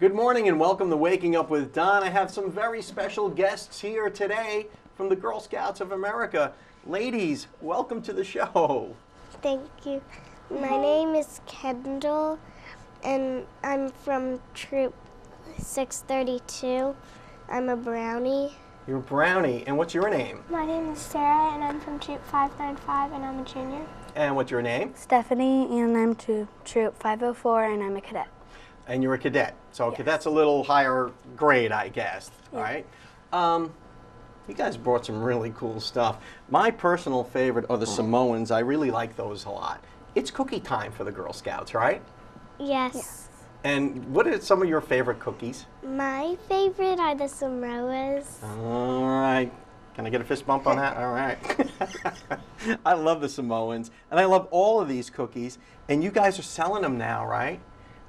Good morning and welcome to Waking Up with Don. I have some very special guests here today from the Girl Scouts of America. Ladies, welcome to the show. Thank you. My name is Kendall, and I'm from Troop 632. I'm a brownie. You're a brownie, and what's your name? My name is Sarah, and I'm from Troop 595, and I'm a junior. And what's your name? Stephanie, and I'm to Troop 504, and I'm a cadet. And you're a cadet. So Yes. cadet's a little higher grade, I guess, Yeah. right? You guys brought some really cool stuff. My personal favorite are the Samoans. I really like those a lot. It's cookie time for the Girl Scouts, right? Yes. And what are some of your favorite cookies? My favorite are the Samoas. All right. Can I get a fist bump on that? All right. I love the Samoans, and I love all of these cookies. And you guys are selling them now, right?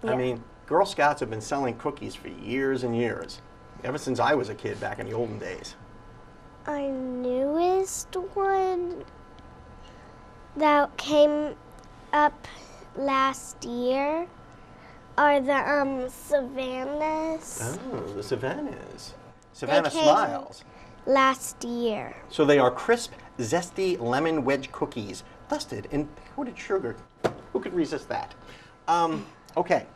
I Yeah. mean, Girl Scouts have been selling cookies for years and years, ever since I was a kid back in the olden days. Our newest one that came up last year are the Savannahs. Oh, the Savannahs. Savannah came- Smiles. Last year. So they are crisp, zesty lemon wedge cookies, dusted in powdered sugar. Who could resist that? Okay,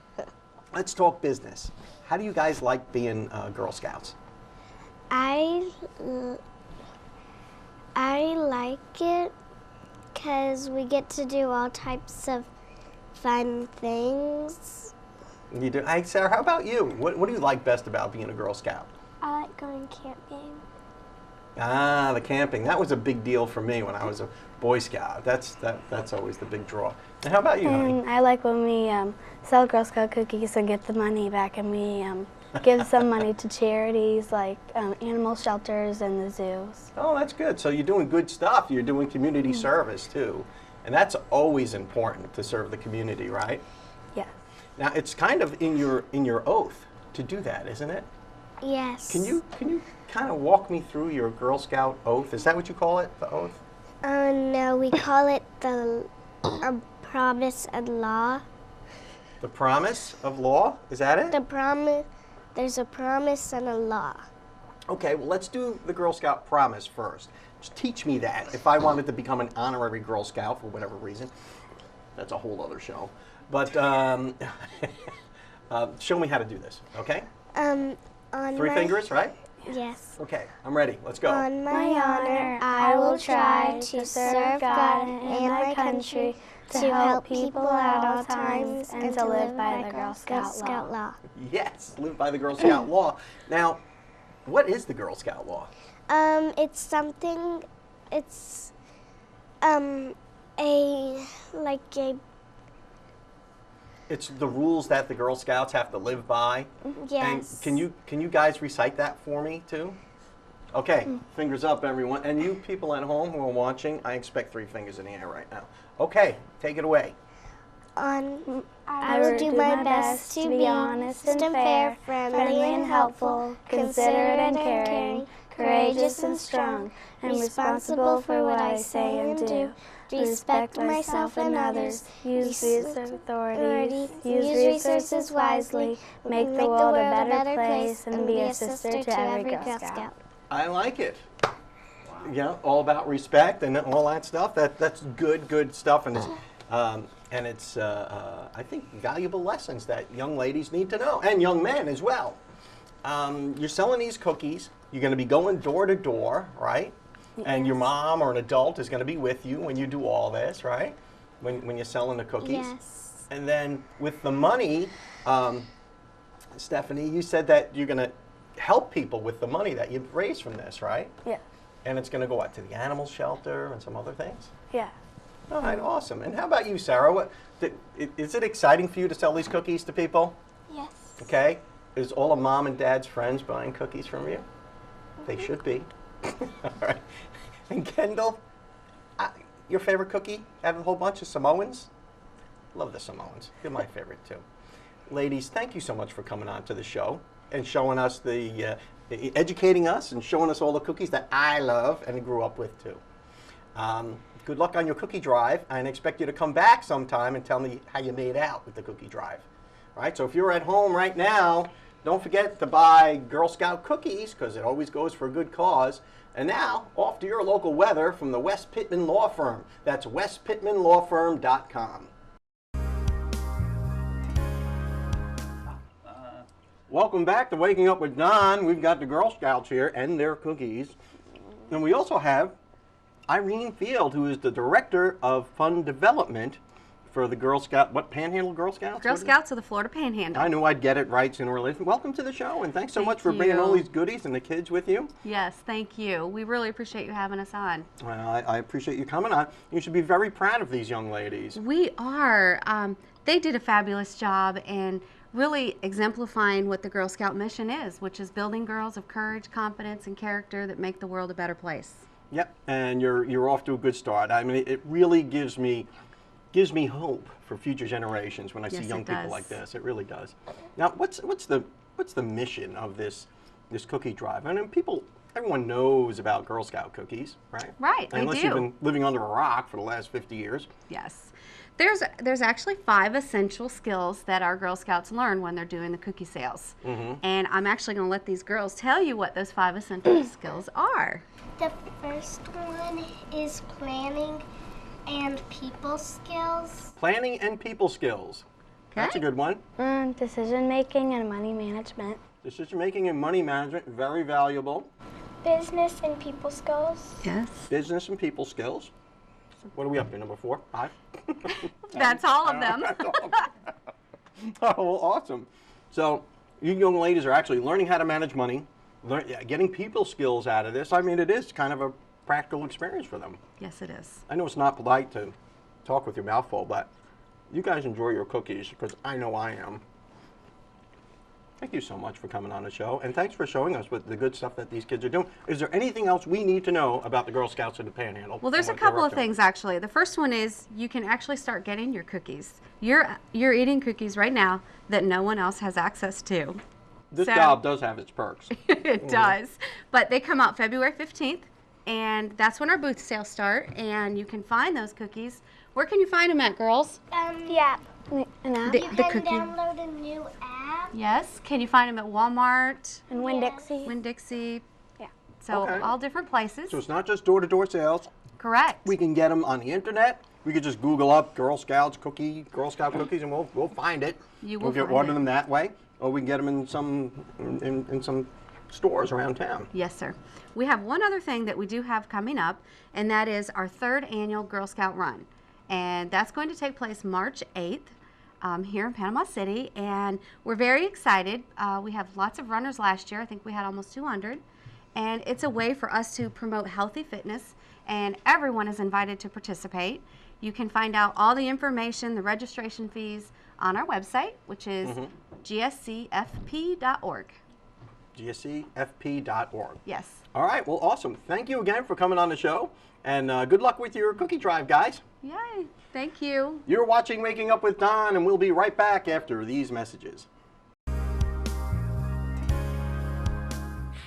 let's talk business. How do you guys like being Girl Scouts? I like it because we get to do all types of fun things. You do. Hey, Sarah, how about you? What do you like best about being a Girl Scout? I like going camping. Ah, the camping. That was a big deal for me when I was a Boy Scout. That's always the big draw. And how about you, honey? And I like when we sell Girl Scout cookies and get the money back, and we give some money to charities like animal shelters and the zoos. Oh, that's good. So you're doing good stuff. You're doing community service too. And that's always important to serve the community, right? Yes. Now, it's kind of in your oath to do that, isn't it? Yes. Can you kind of walk me through your Girl Scout oath? Is that what you call it, the oath? No, we call it the promise and law. The promise of law? Is that it? The promise. There's a promise and a law. Okay, well, let's do the Girl Scout promise first. Just teach me that. If I wanted to become an honorary Girl Scout for whatever reason, that's a whole other show. But show me how to do this, okay? On Three fingers, right? Yes. Okay, I'm ready. Let's go. On my honor, I will try to serve God and my country, to help people at all times, and to live by the Girl Scout law. Yes, live by the Girl Scout law. Now, what is the Girl Scout law? It's something. It's a. It's the rules that the Girl Scouts have to live by. Yes. And can you guys recite that for me too? Okay, fingers up, everyone. And you people at home who are watching, I expect 3 fingers in the air right now. Okay, take it away. I will do my best to be honest and fair, friendly and helpful, considerate and caring, courageous and strong, and responsible for what I say and do. Respect myself and others, Use these authorities, use resources wisely, make the world a better place, and be a sister to every Girl Scout. I like it. Yeah, all about respect and all that stuff. That's good stuff, and it's I think valuable lessons that young ladies need to know, and young men as well. You're selling these cookies. You're going to be going door to door, right? And your mom or an adult is going to be with you when you do all this, right? When you're selling the cookies. Yes. And then with the money, Stephanie, you said that you're going to help people with the money that you've raised from this, right? Yeah. And it's going to go out to the animal shelter and some other things? Yeah. All right, awesome. And how about you, Sarah? Is it exciting for you to sell these cookies to people? Yes. Okay. Is all of Mom and Dad's friends buying cookies from you? They should be. All right. And Kendall, your favorite cookie out of a whole bunch of Samoans? Love the Samoans. They're my favorite too. Ladies, thank you so much for coming on to the show and showing us educating us and showing us all the cookies that I love and grew up with too. Good luck on your cookie drive. I expect you to come back sometime and tell me how you made out with the cookie drive. All right, so if you're at home right now, Don't forget to buy Girl Scout cookies, because it always goes for a good cause. And now, off to your local weather from the West Pittman Law Firm. That's westpittmanlawfirm.com. Welcome back to Waking Up with Don. We've got the Girl Scouts here and their cookies. And we also have Irene Field, who is the Director of Fund Development for the Girl Scout, what, Panhandle Girl Scouts? Girl Scouts of the Florida Panhandle. I knew I'd get it right sooner or later. Welcome to the show, and thanks so much for bringing all these goodies and the kids with you. Yes, thank you. We really appreciate you having us on. Well, I appreciate you coming on. You should be very proud of these young ladies. We are. They did a fabulous job in really exemplifying what the Girl Scout mission is, which is building girls of courage, confidence, and character that make the world a better place. Yep, and you're off to a good start. I mean, it really gives me hope for future generations when I see young people like this. It really does. Now, what's the mission of this cookie drive? I mean, everyone knows about Girl Scout cookies, right? Right, they Unless do. you've been living under a rock for the last 50 years. Yes. There's actually 5 essential skills that our Girl Scouts learn when they're doing the cookie sales. And I'm actually going to let these girls tell you what those 5 essential skills are. The first one is planning and people skills. Planning and people skills. That's a good one. Decision making and money management. Decision making and money management, very valuable. Business and people skills. Yes. Business and people skills. What are we up to, number 4? 5? That's all of them. Oh, well, awesome. So you young ladies are actually learning how to manage money, getting people skills out of this. I mean, it is kind of a practical experience for them. Yes, it is. I know it's not polite to talk with your mouth full, but you guys enjoy your cookies, because I know I am. Thank you so much for coming on the show, and thanks for showing us what the good stuff that these kids are doing. Is there anything else we need to know about the Girl Scouts of the Panhandle? Well, there's a couple of things, actually. The first one is you can actually start getting your cookies. You're eating cookies right now that no one else has access to. This job does have its perks. It does. But they come out February 15th, and that's when our booth sales start, and you can find those cookies. Where can you find them at, girls? The app. An app. You can download a new app. Yes. Can you find them at Walmart? And Winn-Dixie. Winn-Dixie. Yeah. So Okay. all different places. So it's not just door-to-door sales. Correct. We can get them on the internet. We could just Google up Girl Scout cookies, and we'll find it. You will We'll get find one it. of them that way, or we can get them in some stores around town. Yes, sir. We have one other thing that we do have coming up, and that is our 3rd annual Girl Scout Run. And that's going to take place March 8th here in Panama City, and we're very excited. We have lots of runners last year. I think we had almost 200. And it's a way for us to promote healthy fitness, and everyone is invited to participate. You can find out all the information, the registration fees, on our website, which is gscfp.org. gscfp.org. Yes. All right, well, awesome. Thank you again for coming on the show, and good luck with your cookie drive, guys. Yay. Thank you. You're watching Waking Up with Don, and we'll be right back after these messages.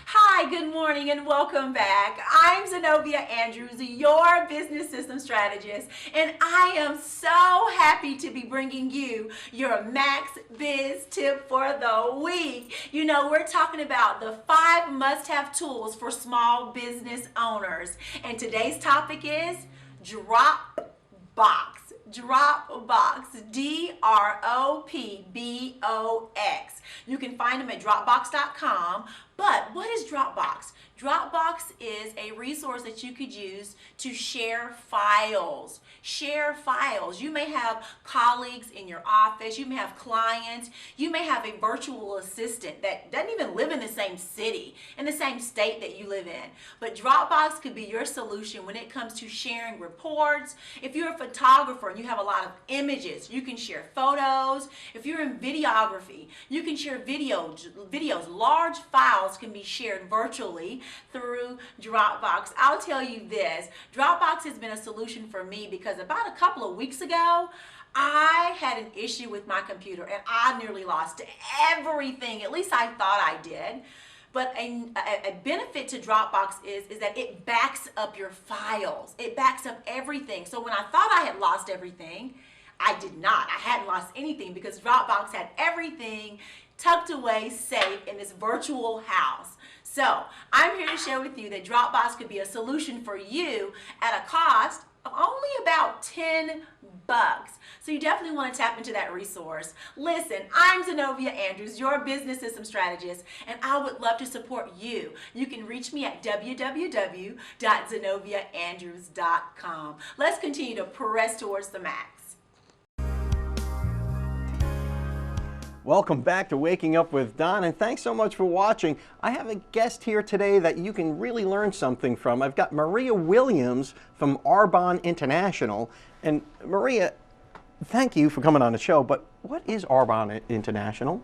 Hi, good morning and welcome back. I'm Zenobia Andrews, your business system strategist, and I am so happy to be bringing you your Max Biz tip for the week. You know, we're talking about the 5 must-have tools for small business owners, and today's topic is Dropbox. Dropbox, D-R-O-P-B-O-X. You can find them at Dropbox.com. But what is Dropbox? Dropbox is a resource that you could use to share files. Share files. You may have colleagues in your office. You may have clients. You may have a virtual assistant that doesn't even live in the same city, in the same state that you live in. But Dropbox could be your solution when it comes to sharing reports. If you're a photographer and you have a lot of images, you can share photos. If you're in videography, you can share videos. Large files can be shared virtually through Dropbox. I'll tell you this, Dropbox has been a solution for me because about a couple of weeks ago, I had an issue with my computer and I nearly lost everything. At least I thought I did. But a benefit to Dropbox is that it backs up your files. It backs up everything. So when I thought I had lost everything, I did not. I hadn't lost anything because Dropbox had everything tucked away, safe in this virtual house. So I'm here to share with you that Dropbox could be a solution for you at a cost of only about $10. So you definitely want to tap into that resource. Listen, I'm Zenobia Andrews, your business system strategist, and I would love to support you. You can reach me at www.zenobiaandrews.com. Let's continue to press towards the max. Welcome back to Waking Up with Don, and thanks so much for watching. I have a guest here today that you can really learn something from. I've got Maria Williams from Arbonne International. And Maria, thank you for coming on the show, but what is Arbonne International?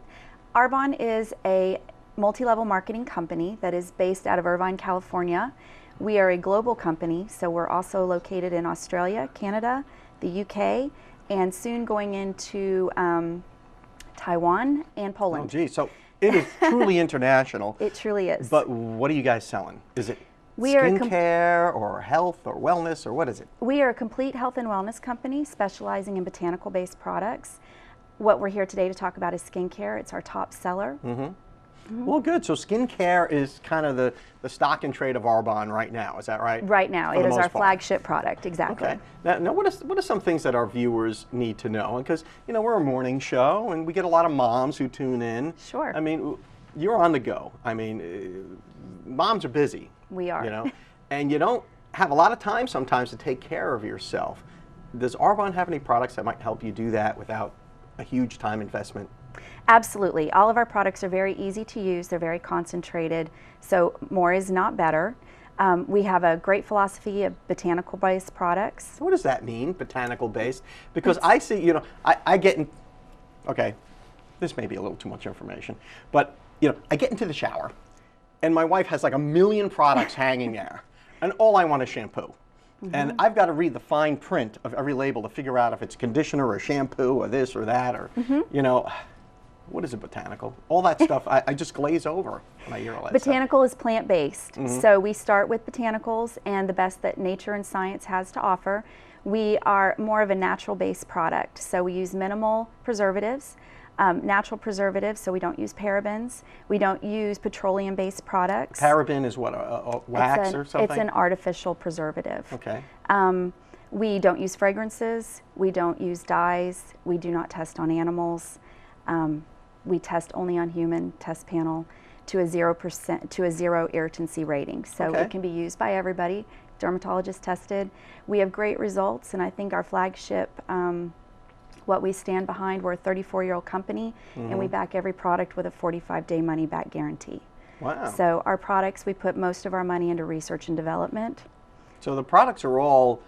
Arbonne is a multi-level marketing company that is based out of Irvine, California. We are a global company, so we're also located in Australia, Canada, the UK, and soon going into Taiwan and Poland. Oh, geez. So it is truly international. It truly is. But what are you guys selling? Is it skincare or health or wellness, or what is it? We are a complete health and wellness company specializing in botanical-based products. What we're here today to talk about is skincare. It's our top seller. Well, good. So skincare is kind of the stock and trade of Arbonne right now. Is that right? Right now. It is our flagship product. Exactly. Okay. Now what are some things that our viewers need to know? Because, you know, we're a morning show, and we get a lot of moms who tune in. Sure. I mean, you're on the go. I mean, moms are busy. We are. You know, and you don't have a lot of time sometimes to take care of yourself. Does Arbonne have any products that might help you do that without a huge time investment? Absolutely. All of our products are very easy to use. They're very concentrated, so more is not better. We have a great philosophy of botanical-based products. What does that mean, botanical-based? Because I see, you know, I get in, okay, this may be a little too much information, but, you know, I get into the shower, and my wife has like a million products hanging there, and all I want is shampoo. And I've got to read the fine print of every label to figure out if it's conditioner or shampoo or this or that, or, you know, what is it, botanical? All that stuff, I just glaze over when I hear all that Botanical is plant-based, so we start with botanicals and the best that nature and science has to offer. We are more of a natural-based product, so we use minimal preservatives, natural preservatives, so we don't use parabens. We don't use petroleum-based products. Paraben is what, a wax or something? It's an artificial preservative. Okay. We don't use fragrances. We don't use dyes. We do not test on animals. We test only on human test panel to a 0% to a 0 irritancy rating. So it can be used by everybody. Dermatologist tested. We have great results, and I think our flagship, what we stand behind, we're a 34-year-old company, and we back every product with a 45-day money-back guarantee. Wow. So our products, we put most of our money into research and development. So the products are all,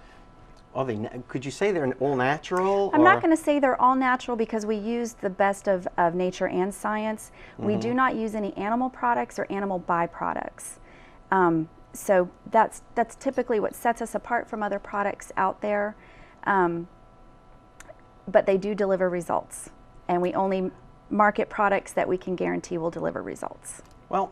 could you say they're all natural? I'm not going to say they're all natural because we use the best of nature and science. We do not use any animal products or animal byproducts. So that's typically what sets us apart from other products out there. But they do deliver results. And we only market products that we can guarantee will deliver results. Well,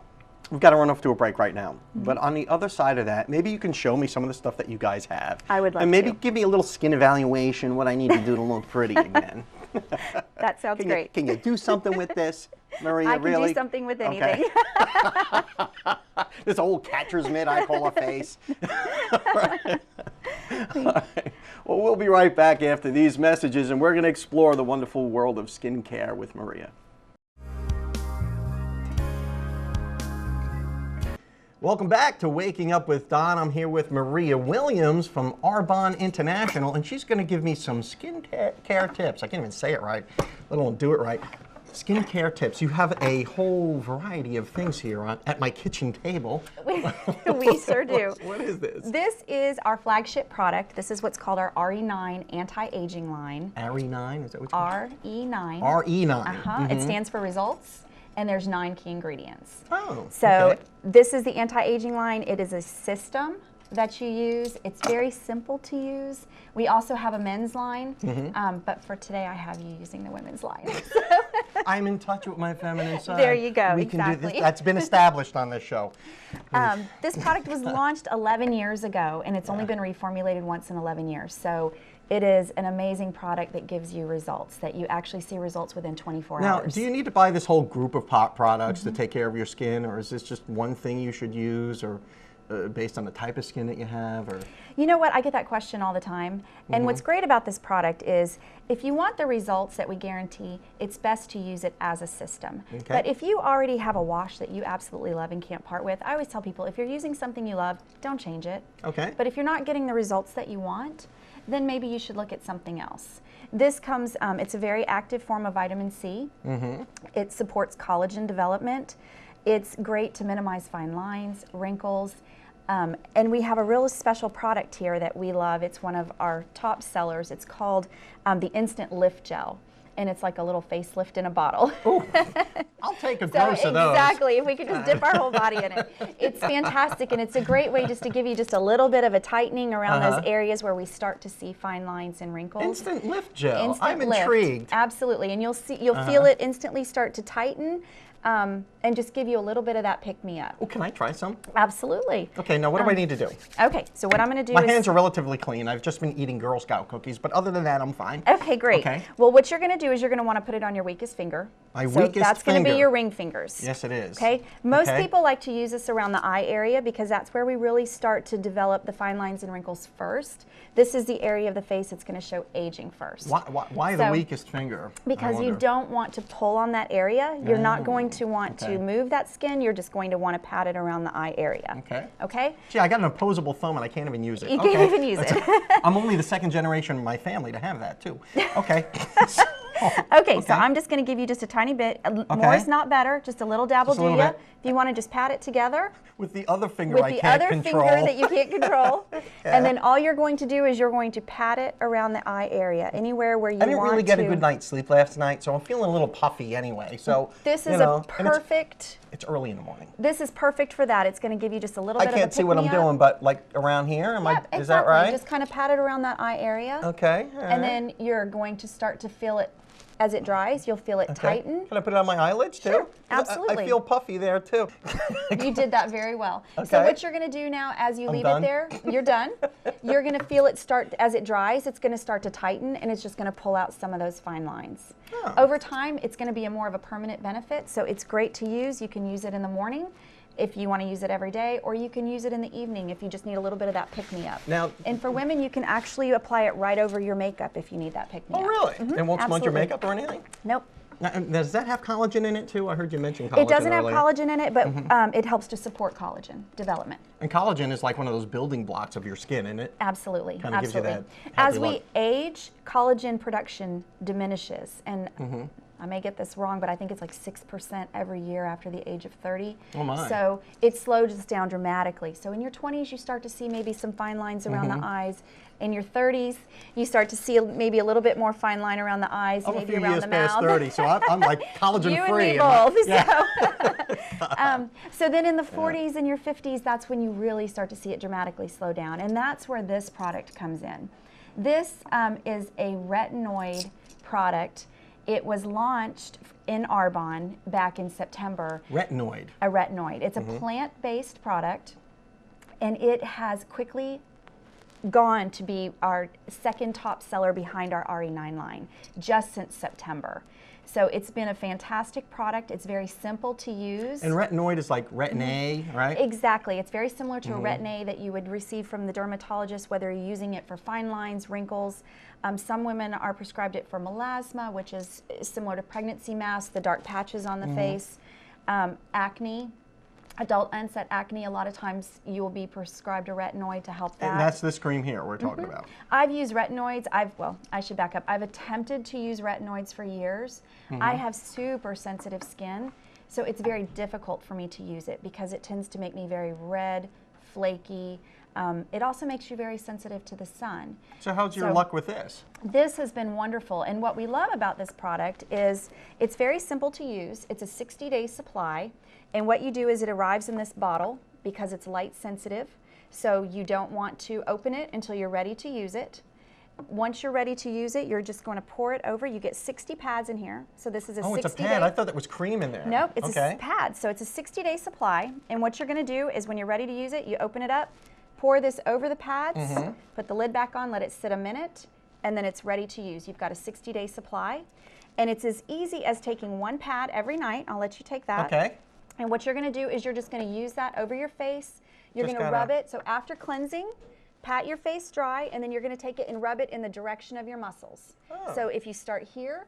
we've got to run off to a break right now. But on the other side of that, maybe you can show me some of the stuff that you guys have. I would love to. And maybe give me a little skin evaluation, what I need to do to look pretty again. That sounds great. Can you do something with this, Maria? I can do something with anything. Okay. This old catcher's mitt I call a face. Right. Well, we'll be right back after these messages, and we're going to explore the wonderful world of skincare with Maria. Welcome back to Waking Up with Don. I'm here with Maria Williams from Arbonne International, and she's going to give me some skincare tips. I can't even say it right, let alone do it right. Skincare tips. You have a whole variety of things here at my kitchen table. We sure do. What is this? This is our flagship product. This is what's called our RE9 anti-aging line. RE9? Is that what you call it? RE9. RE9. It stands for results, and there's 9 key ingredients. Oh, so this is the anti-aging line. It is a system that you use. It's very simple to use. We also have a men's line, but for today I have you using the women's line. I'm in touch with my feminine side. There you go, we can do this. That's been established on this show. This product was launched 11 years ago, and it's only been reformulated once in 11 years. So It is an amazing product that gives you results, that you actually see results within 24 Now, hours. do you need to buy this whole group of products to take care of your skin, or is this just one thing you should use, or based on the type of skin that you have? Or You know what? I get that question all the time. And what's great about this product is if you want the results that we guarantee, it's best to use it as a system. Okay. But if you already have a wash that you absolutely love and can't part with, I always tell people, if you're using something you love, don't change it. Okay. But if you're not getting the results that you want, then maybe you should look at something else. This comes, it's a very active form of vitamin C. It supports collagen development. It's great to minimize fine lines, wrinkles. And we have a real special product here that we love. It's one of our top sellers. It's called the Instant Lift Gel. And it's like a little facelift in a bottle. Ooh, I'll take a gross of those. Exactly, if we could just dip our whole body in it. It's fantastic, and it's a great way just to give you just a little bit of a tightening around those areas where we start to see fine lines and wrinkles. Instant Lift Gel. Instant I'm lift. intrigued. Absolutely, and you'll feel it instantly start to tighten. And just give you a little bit of that pick-me-up. Oh, can I try some? Absolutely. Okay, now what do I need to do? Okay, so what I'm going to do My is... hands are relatively clean. I've just been eating Girl Scout cookies, but other than that, I'm fine. Okay, great. Okay. Well, what you're going to do is you're going to want to put it on your weakest finger. My so weakest that's going to be finger. your ring fingers. Yes, it is. Okay. Most Okay. people like to use this around the eye area because that's where we really start to develop the fine lines and wrinkles first. This is the area of the face that's going to show aging first. Why the So, weakest finger? Because I you wonder. don't want to pull on that area. You're not going to want to move that skin. You're just going to want to pat it around the eye area. Okay. Okay? Gee, I got an opposable thumb and I can't even use it. You can't even use it. I'm only the second generation in my family to have that too. Okay. Okay, so I'm just going to give you just a tiny bit. More is not better. Just a little dab will Just a do little ya. bit. If you want to just pat it together. With the other finger With I the can't other control. finger that you can't control. And then all you're going to do is you're going to pat it around the eye area, anywhere where you want to. I didn't really get a good night's sleep last night, so I'm feeling a little puffy anyway. So this is you know, a perfect. It's early in the morning. This is perfect for that. It's going to give you just a little I bit of a can't see what I'm pick-me-up. doing, but like around here, Yep, is that right? Just kind of pat it around that eye area. Okay. all And right. then you're going to start to feel it as it dries. You'll feel it tighten. Can I put it on my eyelids too? Sure, 'Cause absolutely. I feel puffy there too. You did that very well. So Okay. what you're going to do now as you I'm leave done. it there, you're done. You're going to feel it start, as it dries, it's going to start to tighten and it's just going to pull out some of those fine lines. Oh. Over time, it's going to be more of a permanent benefit, so it's great to use. You can use it in the morning if you want to use it every day, or you can use it in the evening if you just need a little bit of that pick-me-up. Now- and for women, you can actually apply it right over your makeup if you need that pick-me-up. Oh, really? It won't smudge your absolutely. makeup or anything? Nope. Now, does that have collagen in it too? I heard you mention collagen It doesn't have earlier. collagen in it, but it helps to support collagen development. And collagen is like one of those building blocks of your skin, isn't it? Absolutely, Kinda gives you absolutely. that As healthy we look. age, collagen production diminishes, and I may get this wrong, but I think it's like 6% every year after the age of 30. Oh my. So it slows down dramatically. So in your 20s, you start to see maybe some fine lines around the eyes. In your 30s, you start to see maybe a little bit more fine line around the eyes, I'm a maybe few around years the past mouth. 30, so I'm like collagen You free. and me both. Yeah. So then in the 40s and your 50s, that's when you really start to see it dramatically slow down. And that's where this product comes in. This is a retinoid product. It was launched in Arbonne back in September. Retinoid. A retinoid. It's a plant-based product, and it has quickly gone to be our second top seller behind our RE9 line just since September. So it's been a fantastic product. It's very simple to use. And retinoid is like Retin-A, right? Exactly. It's very similar to a Retin-A that you would receive from the dermatologist, whether you're using it for fine lines, wrinkles. Some women are prescribed it for melasma, which is similar to pregnancy masks, the dark patches on the face. Acne, adult onset acne, a lot of times you will be prescribed a retinoid to help that. And that's this cream here we're talking about. I've used retinoids. Well, I should back up. I've attempted to use retinoids for years. I have super sensitive skin, so it's very difficult for me to use it because it tends to make me very red, flaky. It also makes you very sensitive to the sun. So how's your luck with this? This has been wonderful, and what we love about this product is it's very simple to use. It's a 60-day supply, and what you do is it arrives in this bottle because it's light sensitive, so you don't want to open it until you're ready to use it. Once you're ready to use it, you're just going to pour it over. You get 60 pads in here, so this is a 60-day. Oh, it's a pad. I thought that was cream in there. Nope, it's okay. a pad, so it's a 60-day supply, and what you're going to do is when you're ready to use it, you open it up, pour this over the pads, put the lid back on, let it sit a minute, and then it's ready to use. You've got a 60-day supply, and it's as easy as taking one pad every night. I'll let you take that. Okay. And what you're going to do is you're just going to use that over your face. You're Just going to kinda- rub it. So after cleansing, pat your face dry, and then you're going to take it and rub it in the direction of your muscles. Oh. So if you start here,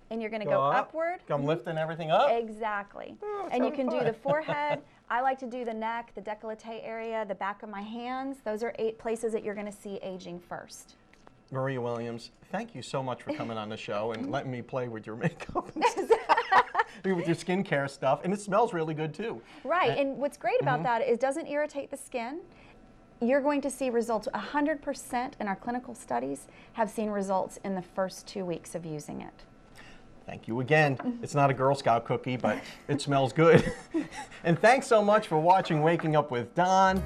and you're going to go upward. I'm lifting everything up? Exactly. Oh, And you sounds can do fun. the forehead. I like to do the neck, the décolleté area, the back of my hands. Those are 8 places that you're going to see aging first. Maria Williams, thank you so much for coming on the show and letting me play with your makeup and stuff, with your skincare stuff. And it smells really good too. Right, and what's great about that is it doesn't irritate the skin. You're going to see results. 100% in our clinical studies have seen results in the first 2 weeks of using it. Thank you again. It's not a Girl Scout cookie, but it smells good. And thanks so much for watching Waking Up with Don.